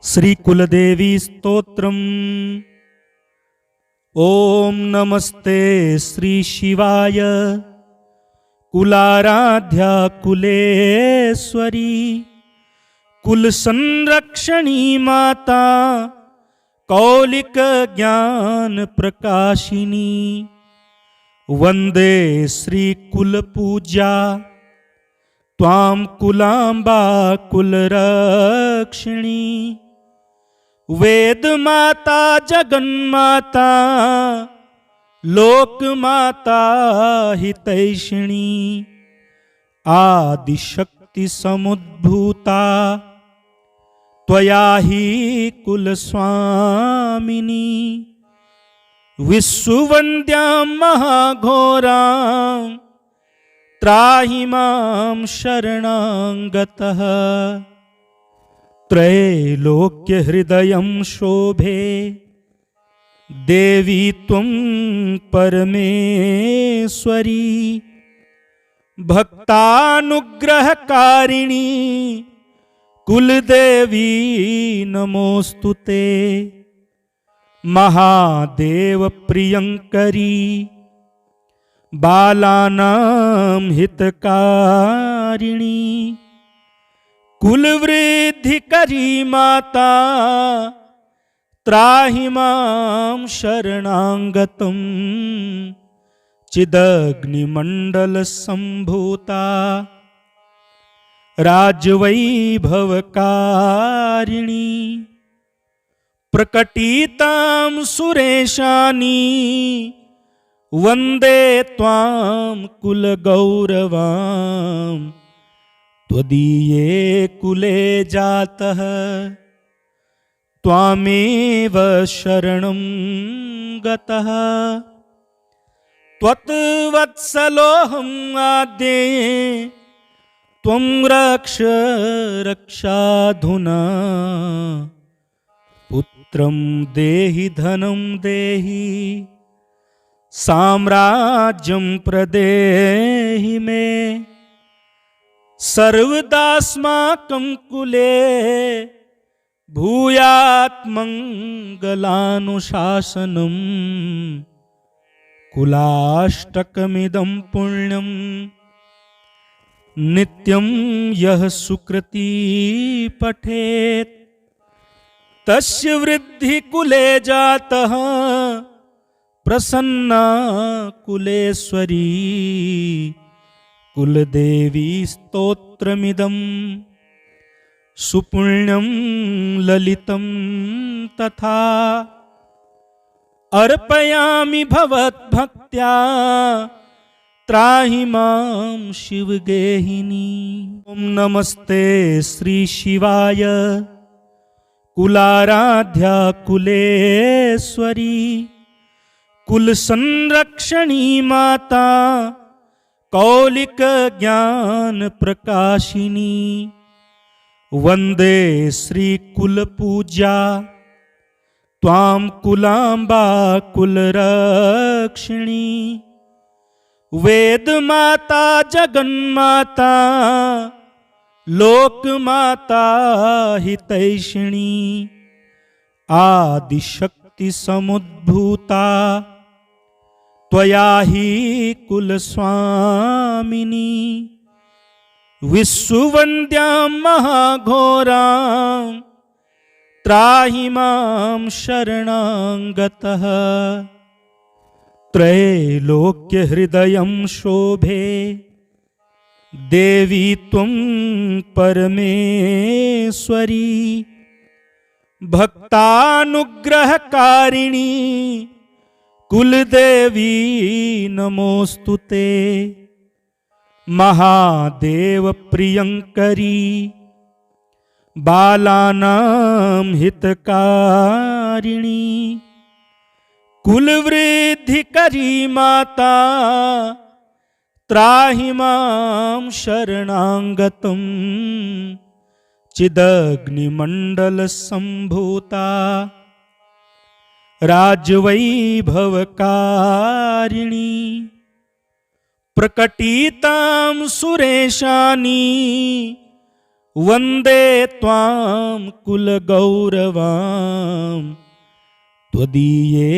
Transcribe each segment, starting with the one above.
श्री कुलदेवी स्तोत्रम्। ओम नमस्ते श्री शिवाय कुलाराध्या कुलेश्वरी कुल संरक्षणी माता कौलिक ज्ञान प्रकाशिनी वंदे श्री कुल पूजा त्वां कुलांबा कुलरक्षिणी वेद माता जगन्माता लोक माता हितैषिणी आदिशक्ति समुद्भूता त्वया ही कुल स्वामिनी विश्ववन्द्यां महाघोरां त्राहि मां शरणागतः त्रैलोक्य हृदयं शोभे देवी त्वं परमेश्वरी भक्तानुग्रहकारिणी कुलदेवी नमोस्तुते महादेव प्रियंकरी बालानां हितकारिणी कुलवृद्धि करी माता त्राहि मां शरणागतं चिदग्निमंडल संभूता राजवैभवकारिणी प्रकटितां सुरेशानी वंदे त्वां कुलगौरवां त्वदीये कुले जातः त्वामेव शरणं गतः त्वत्वत्सलोऽहं आद्ये त्वं रक्ष रक्षाधुना पुत्रं देहि धनं देहि साम्राज्यं प्रदेहि मे सर्वदास्माकं कुले भूयात् मङ्गलानुशासनं कुलाष्टकमिदं पुण्यं नित्यं यः सुकृती पठेत् तस्य वृद्धि कुले जातः प्रसन्ना कुलेश्वरी कुलदेवी स्तोत्रमिदं सुपुण्यं ललितं तथा अर्पयामि भवद्भक्त्या त्राहि मां शिवगेहिनी। ओम नमस्ते श्री शिवाय कुलाराध्या कुलेश्वरी कुल संरक्षणी माता कौलिक ज्ञान प्रकाशिनी वंदे श्री कुल पूजा त्वां कुलांबा कुलरक्षिणी वेद माता जगन्माता लोक माता हितैषिणी आदिशक्ति समुद्भूता त्वया ही कुल स्वामिनी विश्ववन्द्यां महाघोरां त्राहि मां शरणागतः त्रैलोक्य हृदयं शोभे देवी त्वं परमेश्वरी भक्तानुग्रहकारिणी कुलदेवी नमोस्तुते महादेव प्रियंकरी बालानां हितकारिणी कुलवृद्धि करी माता त्राहि मां शरणागतं चिदग्निमंडल संभूता राजवैभवकारिणी प्रकटितां सुरेशानी वन्दे त्वां कुलगौरवां त्वदीये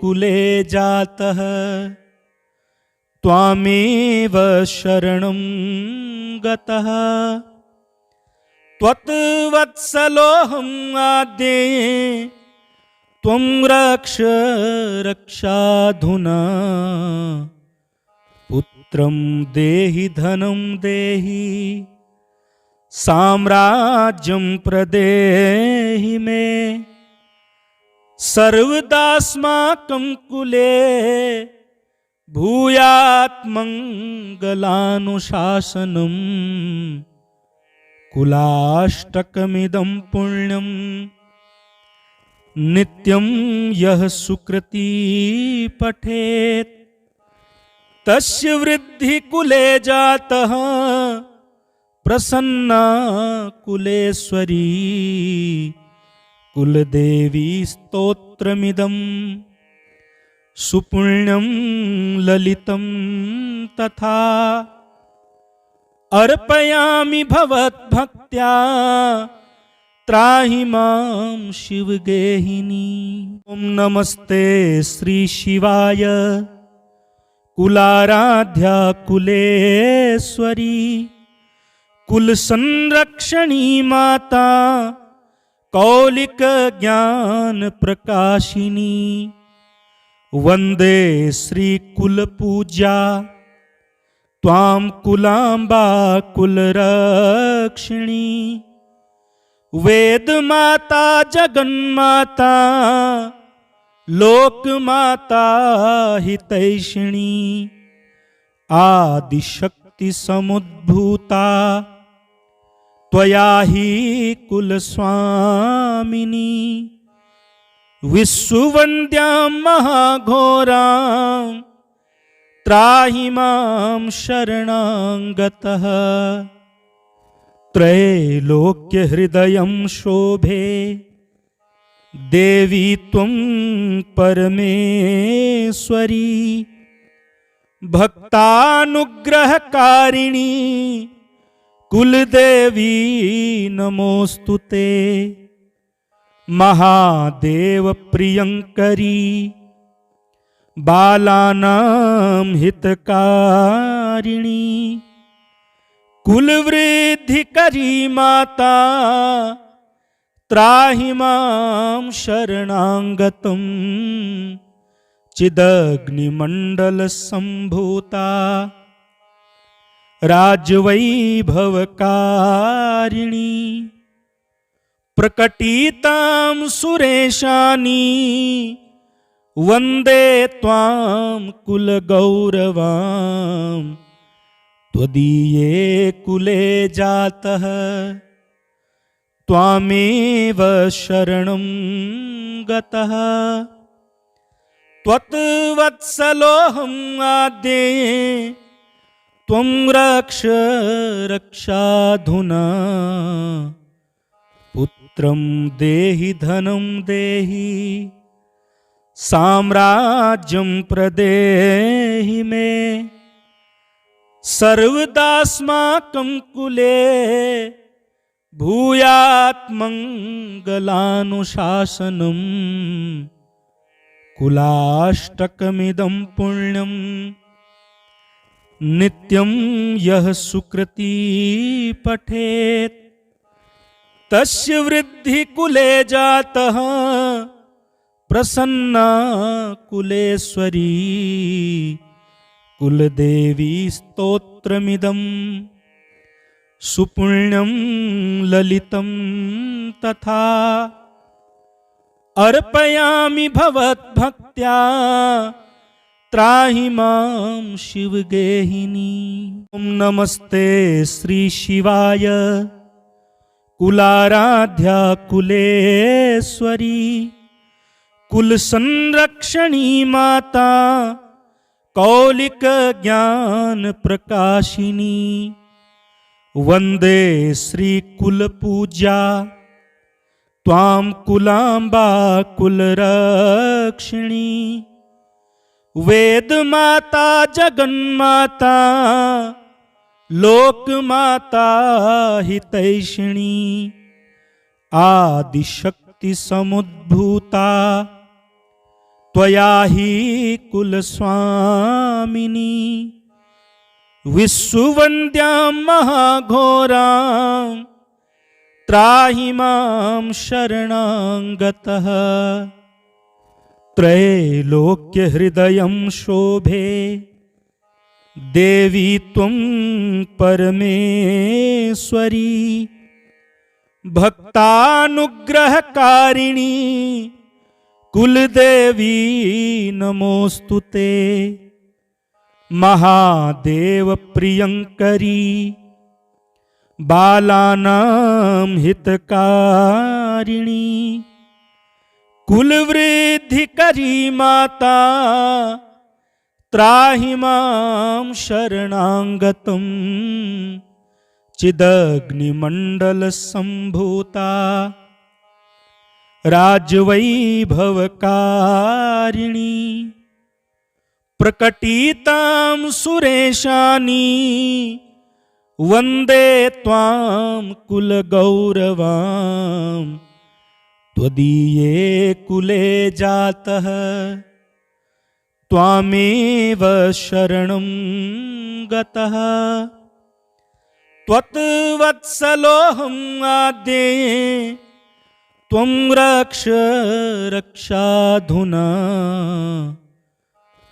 कुले जातः त्वामेव शरणं गतः त्वत्वत्सलोऽहं आद्ये त्वं रक्ष रक्षाधुना पुत्रं देहि धनं देहि साम्राज्यं प्रदेहि मे सर्वदास्माकं कुले भूयात् मङ्गलानुशासनम् कुलाष्टकमिदं पुण्यं नित्यं यः सुकृती पठेत् तस्य वृद्धि कुले जातः प्रसन्ना कुलेश्वरी कुलदेवी स्तोत्रमिदं सुपुण्यं ललितं तथा अर्पयामि भवद्भक्त्या त्राहि मां शिवगेहिनी। ओम नमस्ते श्री शिवाय कुलाराध्या कुलेश्वरी कुल संरक्षणी माता कौलिक ज्ञान प्रकाशिनी वंदे श्री कुल पूजा त्वां कुलांबा कुलरक्षिणी वेद माता जगन्माता लोक माता हितैषिणी आदिशक्ति समुद्भूता त्वया हि कुलस्वामिनी विश्ववन्द्यां महाघोरां त्राहि मां शरणागतः त्रैलोक्यहृदयं शोभे देवी त्वं परमेश्वरी भक्तानुग्रहकारिणी कुलदेवी नमोस्तुते महादेव प्रियंकरी बालानां हितकारिणी कुलवृद्धि करी माता त्राहि मां शरणागतं चिदग्निमण्डल सम्भूता राजवैभवकारिणी प्रकटितां सुरेशानी वन्दे त्वां कुलगौरवां त्वदीये कुले जातः त्वामेव शरणं गतः त्वत्वत्सलोऽहं आद्ये त्वं रक्ष रक्षाधुना पुत्रं देहि धनं देहि साम्राज्यं प्रदेहि मे सर्वदास्माकं कुले भूयात् मङ्गलानुशासनम् कुलाष्टकमिदं पुण्यं नित्यं यः सुकृती पठेत् तस्य वृद्धि कुले जातः प्रसन्ना कुलेश्वरी कुलदेवी स्तोत्रमिदं सुपुण्यं ललितं तथा अर्पयामि भवद्भक्त्या त्राहि मां शिवगेहिनी। ओम नमस्ते श्री शिवाय कुलाराध्या कुलेश्वरी कुल संरक्षणी माता कौलिक ज्ञान प्रकाशिनी वंदे श्री कुल पूजा त्वां कुलांबा कुलरक्षिणी वेद माता जगन्माता लोकमाता हितैषिणी आदिशक्ति समुद्भूता त्वया हि कुलस्वामिनी विश्ववन्द्यां महाघोरां त्राहि मां शरणां गतः। त्रैलोक्यहृदयं शोभे देवी त्वं परमेश्वरी भक्तानुग्रहकारिणी कुलदेवी नमोस्तुते। महादेव प्रियंकरी बालानां हितकारिणी कुलवृद्धिकरी माता त्राहि मां शरणागतं। चिदग्निमण्डलसम्भूता राजवैभवकारिणी प्रकटितां सुरेशानी वन्दे त्वां कुलगौरवां। त्वदीये कुले जातः त्वामेव शरणं गतः। त्वत्वत्सलोऽहं आद्ये त्वं रक्ष रक्षाधुना।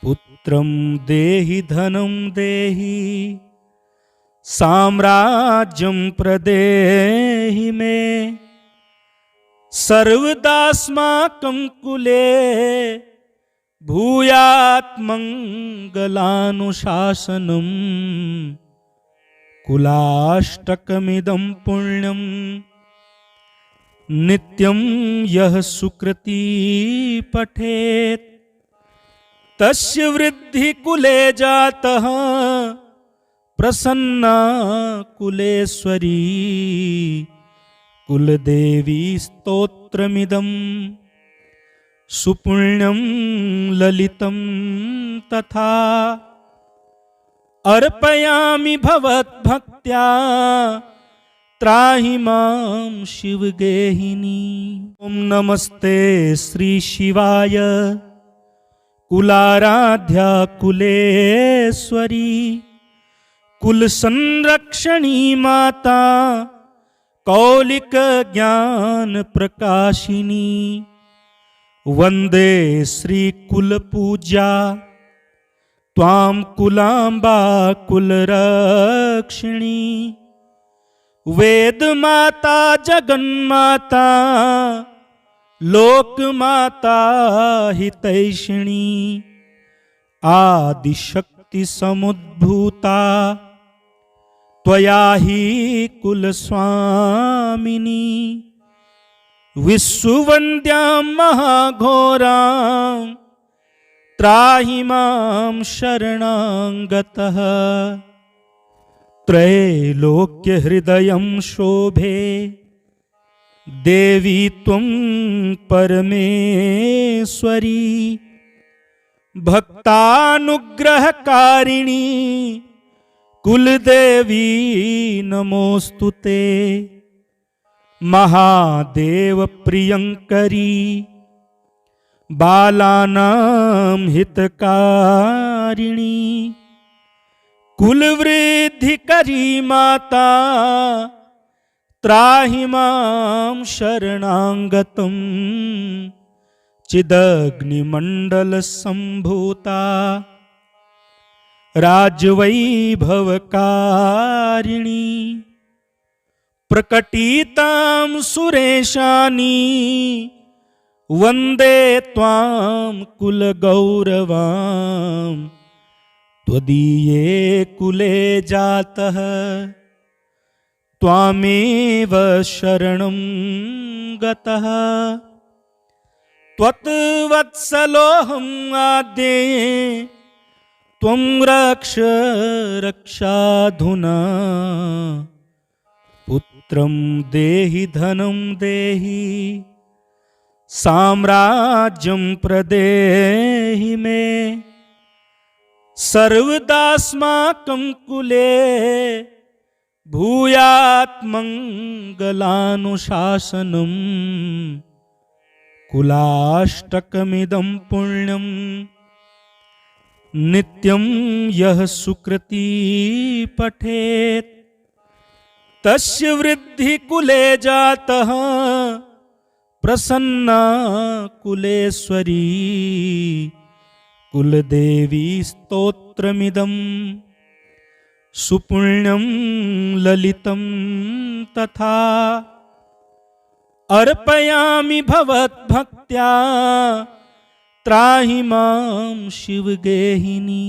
पुत्रं देहि धनं देहि साम्राज्यं प्रदेहि मे। सर्वदास्माकं कुले भूयात् मङ्गलानुशासनम्। कुलाष्टकमिदं पुण्यं नित्यं यः सुकृती पठेत् तस्य वृद्धि कुले जातः प्रसन्ना कुलेश्वरी। कुलदेवी स्तोत्रमिदं सुपुण्यं ललितं तथा अर्पयामि भवद्भक्त्या त्राहि मां शिवगेहिनी। ओम नमस्ते श्री शिवाय कुलाराध्या कुलेश्वरी कुल संरक्षणी माता कौलिक ज्ञान प्रकाशिनी। वंदे श्री कुल पूजा त्वां कुलांबा कुलरक्षिणी। वेद माता जगन्माता लोकमाता हितैषिणी आदिशक्ति समुद्भूता त्वया हि कुलस्वामिनी। विश्ववन्द्यां महाघोरां त्राहि मां शरणां गतः। त्रैलोक्यहृदयं शोभे देवी त्वं परमेश्वरी भक्तानुग्रहकारिणी कुलदेवी नमोस्तुते। महादेव प्रियंकरी बालानां हितकारिणी कुलवृद्धिकरी माता त्राहि मां शरणागतं। चिदग्निमण्डलसम्भूता राजवैभवकारिणी प्रकटितां सुरेशानी वन्दे त्वां कुलगौरवां। त्वदीये कुले जातः त्वामेव शरणं गतः। त्वत्वत्सलोऽहं आद्ये त्वं रक्ष रक्षाधुना। पुत्रं देहि धनं देहि साम्राज्यं प्रदेहि मे। सर्वदास्माकं कुले भूयात् मङ्गलानुशासनम् कुलाष्टकमिदं पुण्यं नित्यं यः सुकृती पठेत् तस्य वृद्धि कुले जातः प्रसन्ना कुलेश्वरी कुलदेवी स्तोत्रमिदं सुपुण्यं ललितं तथा अर्पयामि भवद्भक्त्या त्राहि मां शिवगेहिनी।